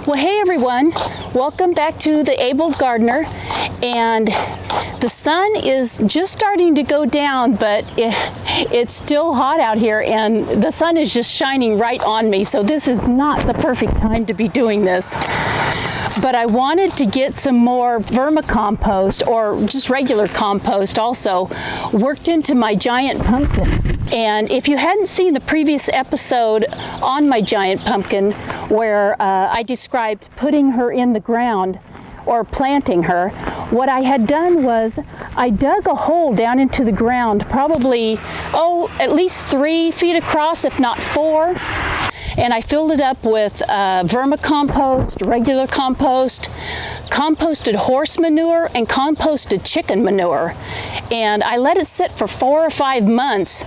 Well, hey everyone, welcome back to The Abled Gardener. And the sun is just starting to go down, but it's still hot out here and the sun is just shining right on me. So this is not the perfect time to be doing this. But I wanted to get some more vermicompost, or just regular compost also, worked into my giant pumpkin. And if you hadn't seen the previous episode on my giant pumpkin, where I described putting her in the ground or planting her, what I had done was I dug a hole down into the ground, probably, at least 3 feet across, if not 4. And I filled it up with vermicompost, regular compost, composted horse manure, and composted chicken manure. And I let it sit for 4 or 5 months,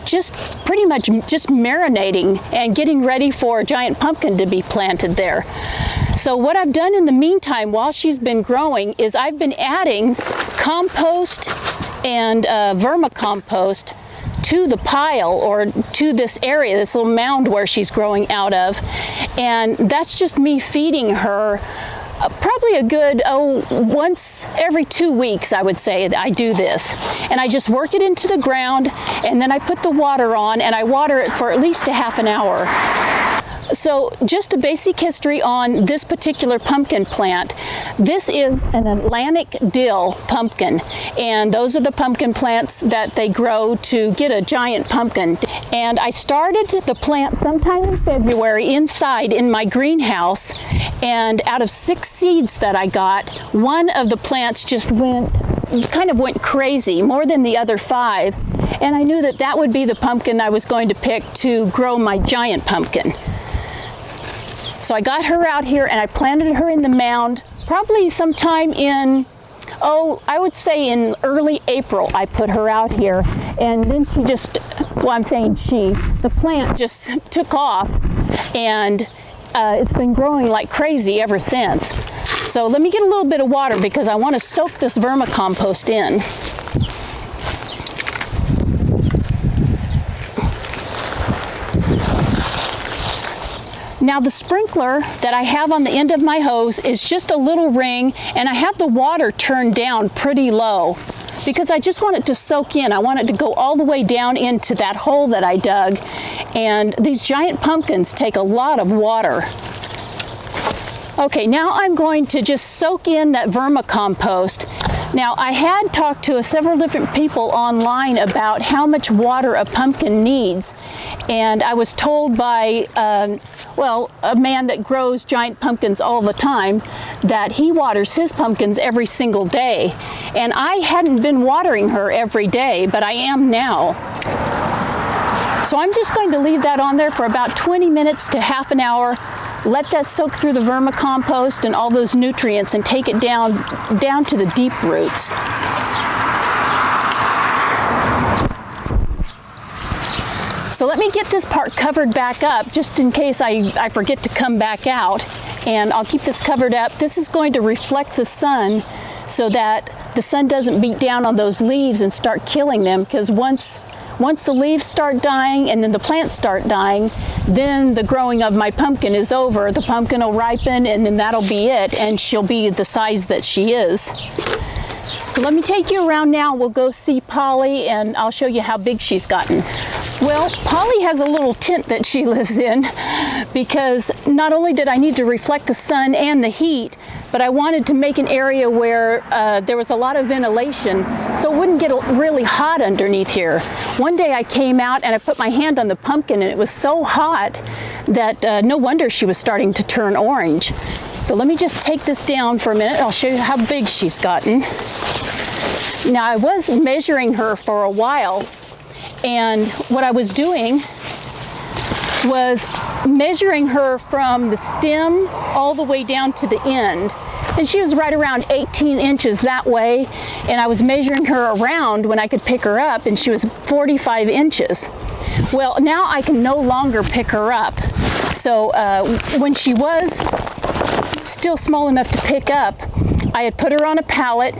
just pretty much just marinating and getting ready for a giant pumpkin to be planted there. So what I've done in the meantime while she's been growing is I've been adding compost and vermicompost to the pile, or to this area, this little mound where she's growing out of. And that's just me feeding her probably a good, once every 2 weeks, I would say, I do this. And I just work it into the ground, and then I put the water on, and I water it for at least a half an hour. So just a basic history on this particular pumpkin plant. This is an Atlantic Dill pumpkin, and those are the pumpkin plants that they grow to get a giant pumpkin. And I started the plant sometime in February inside in my greenhouse, and out of 6 seeds that I got, one of the plants just went crazy, more than the other 5. And I knew that that would be the pumpkin I was going to pick to grow my giant pumpkin. So I got her out here and I planted her in the mound, probably sometime in, I would say in early April I put her out here. And then she just, the plant just took off, and it's been growing like crazy ever since. So let me get a little bit of water because I want to soak this vermicompost in. Now the sprinkler that I have on the end of my hose is just a little ring, and I have the water turned down pretty low because I just want it to soak in. I want it to go all the way down into that hole that I dug, and these giant pumpkins take a lot of water. Okay, now I'm going to just soak in that vermicompost. Now I had talked to several different people online about how much water a pumpkin needs, and I was told by a man that grows giant pumpkins all the time that he waters his pumpkins every single day. And I hadn't been watering her every day, but I am now. So I'm just going to leave that on there for about 20 minutes to half an hour. Let that soak through the vermicompost and all those nutrients and take it down to the deep roots. So let me get this part covered back up just in case I forget to come back out, and I'll keep this covered up. This is going to reflect the sun so that the sun doesn't beat down on those leaves and start killing them, because once the leaves start dying and then the plants start dying, then the growing of my pumpkin is over. The pumpkin will ripen, and then that'll be it, and she'll be the size that she is. So let me take you around now. We'll go see Polly, and I'll show you how big she's gotten. Well, Polly has a little tent that she lives in because not only did I need to reflect the sun and the heat, but I wanted to make an area where there was a lot of ventilation so it wouldn't get really hot underneath here. One day I came out and I put my hand on the pumpkin, and it was so hot that no wonder she was starting to turn orange. So let me just take this down for a minute. I'll show you how big she's gotten. Now I was measuring her for a while, and what I was doing was measuring her from the stem all the way down to the end. And she was right around 18 inches that way, and I was measuring her around when I could pick her up, and she was 45 inches. Well, now I can no longer pick her up. So when she was still small enough to pick up, I had put her on a pallet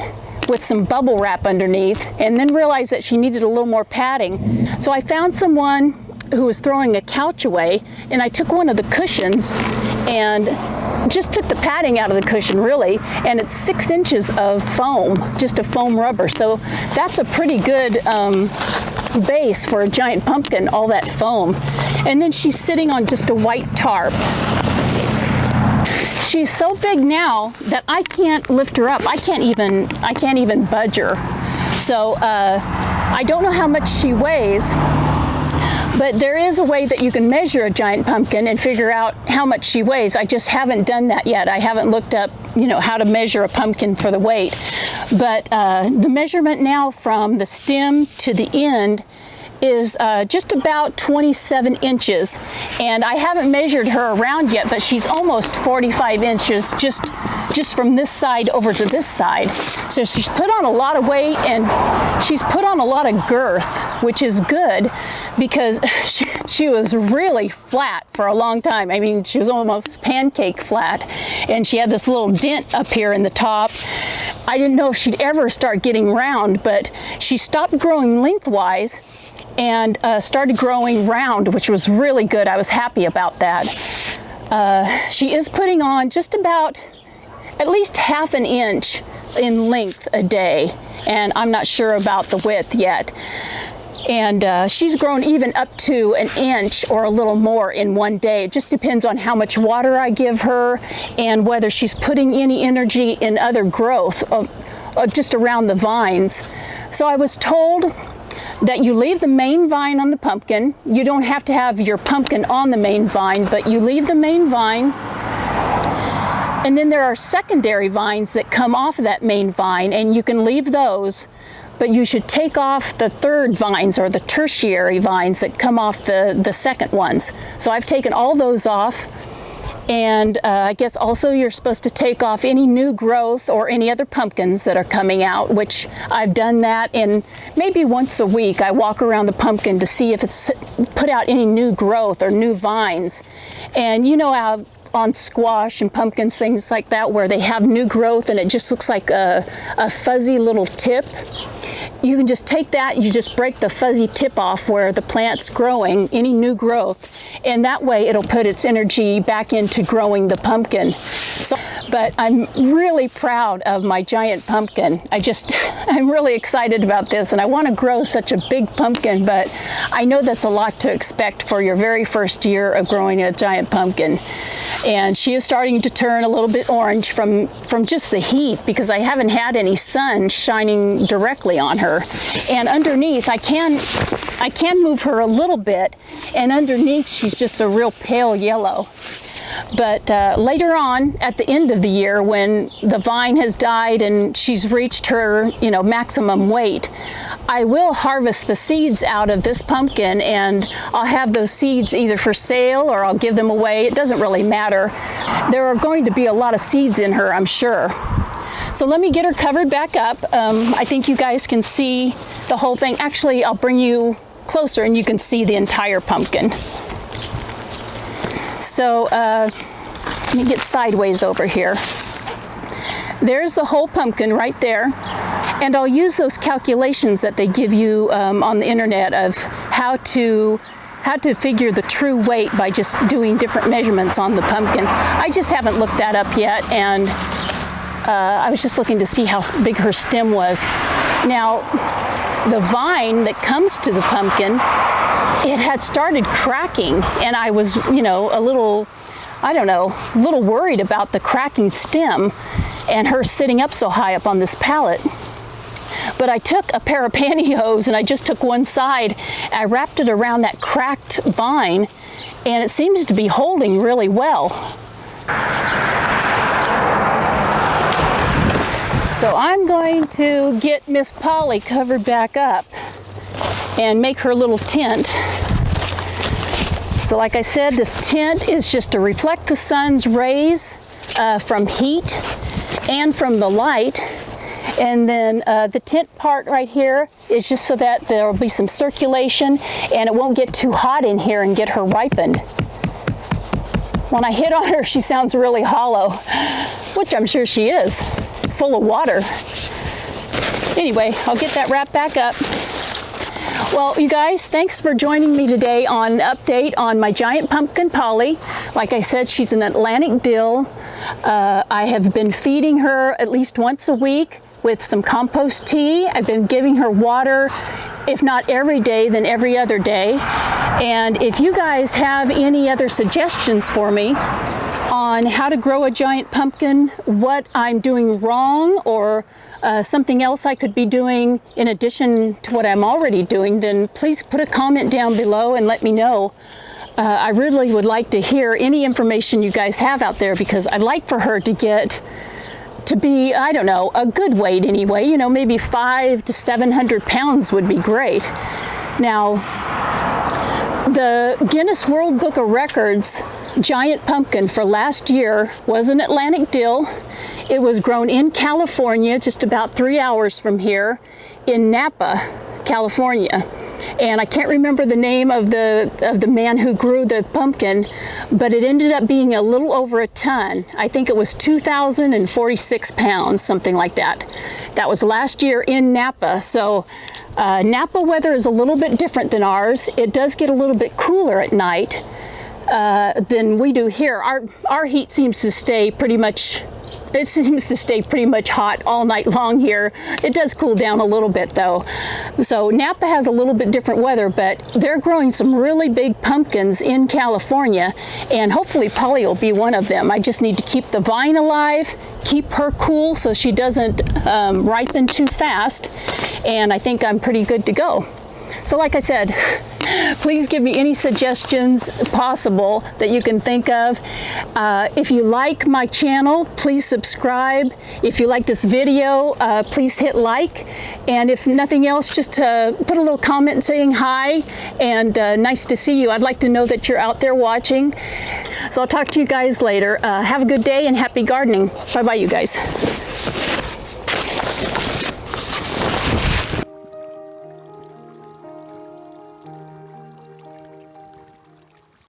with some bubble wrap underneath, and then realized that she needed a little more padding. So I found someone who was throwing a couch away, and I took one of the cushions and just took the padding out of the cushion, really, and it's 6 inches of foam, just a foam rubber. So that's a pretty good base for a giant pumpkin, all that foam. And then she's sitting on just a white tarp. She's so big now that I can't lift her up. I can't even budge her. So I don't know how much she weighs, but there is a way that you can measure a giant pumpkin and figure out how much she weighs. I just haven't done that yet. I haven't looked up, how to measure a pumpkin for the weight. But the measurement now from the stem to the end is just about 27 inches. And I haven't measured her around yet, but she's almost 45 inches just from this side over to this side. So she's put on a lot of weight, and she's put on a lot of girth, which is good because she was really flat for a long time. I mean, she was almost pancake flat, and she had this little dent up here in the top. I didn't know if she'd ever start getting round, but she stopped growing lengthwise and started growing round, which was really good. I was happy about that. She is putting on just about at least ½ an inch in length a day, and I'm not sure about the width yet. And she's grown even up to an inch or a little more in one day. It just depends on how much water I give her and whether she's putting any energy in other growth just around the vines. So I was told that you leave the main vine on the pumpkin. You don't have to have your pumpkin on the main vine, but you leave the main vine. And then there are secondary vines that come off of that main vine, and you can leave those, but you should take off the third vines or the tertiary vines that come off the second ones. So I've taken all those off. And I guess also you're supposed to take off any new growth or any other pumpkins that are coming out, which I've done that. And maybe once a week I walk around the pumpkin to see if it's put out any new growth or new vines. And how on squash and pumpkins, things like that, where they have new growth and it just looks like a fuzzy little tip. You can just take that, you just break the fuzzy tip off where the plant's growing, any new growth, and that way it'll put its energy back into growing the pumpkin. But I'm really proud of my giant pumpkin. I'm really excited about this, and I want to grow such a big pumpkin, but I know that's a lot to expect for your very first year of growing a giant pumpkin. And she is starting to turn a little bit orange from just the heat, because I haven't had any sun shining directly on her. And underneath, I can move her a little bit, and underneath she's just a real pale yellow. But later on, at the end of the year, when the vine has died and she's reached her, maximum weight, I will harvest the seeds out of this pumpkin, and I'll have those seeds either for sale or I'll give them away. It doesn't really matter. There are going to be a lot of seeds in her, I'm sure. So let me get her covered back up. I think you guys can see the whole thing. Actually, I'll bring you closer and you can see the entire pumpkin. So let me get sideways over here. There's the whole pumpkin right there. And I'll use those calculations that they give you on the internet of how to figure the true weight by just doing different measurements on the pumpkin. I just haven't looked that up yet, and I was just looking to see how big her stem was. Now, the vine that comes to the pumpkin, it had started cracking, and I was, a little worried about the cracking stem and her sitting up so high up on this pallet. But I took a pair of pantyhose and I just took one side, I wrapped it around that cracked vine, and it seems to be holding really well. So I'm going to get Miss Polly covered back up and make her little tent. So like I said, this tent is just to reflect the sun's rays from heat and from the light. And then the tent part right here is just so that there will be some circulation and it won't get too hot in here and get her ripened. When I hit on her, she sounds really hollow, which I'm sure she is, full of water. Anyway, I'll get that wrapped back up. Well, you guys, thanks for joining me today on an update on my giant pumpkin Polly. Like I said, she's an Atlantic Dill. I have been feeding her at least once a week with some compost tea. I've been giving her water, if not every day, then every other day. And if you guys have any other suggestions for me on how to grow a giant pumpkin, what I'm doing wrong, or something else I could be doing in addition to what I'm already doing, then please put a comment down below and let me know. I really would like to hear any information you guys have out there, because I'd like for her to get to be, I don't know, a good weight anyway. You know, maybe 500 to 700 pounds would be great. Now, the Guinness World Book of Records giant pumpkin for last year was an Atlantic Dill. It was grown in California, just about 3 hours from here, in Napa, California. And I can't remember the name of the man who grew the pumpkin, but it ended up being a little over a ton. I think it was 2,046 pounds, something like that. That was last year in Napa. So Napa weather is a little bit different than ours. It does get a little bit cooler at night than we do here. Our heat seems to stay pretty much hot all night long here. It does cool down a little bit though. So Napa has a little bit different weather, but they're growing some really big pumpkins in California, and hopefully Polly will be one of them. I just need to keep the vine alive, keep her cool so she doesn't ripen too fast, and I think I'm pretty good to go. So like I said, please give me any suggestions possible that you can think of. If you like my channel, please subscribe. If you like this video, please hit like. And if nothing else, just put a little comment saying hi and nice to see you. I'd like to know that you're out there watching. So I'll talk to you guys later. Have a good day and happy gardening. Bye-bye, you guys.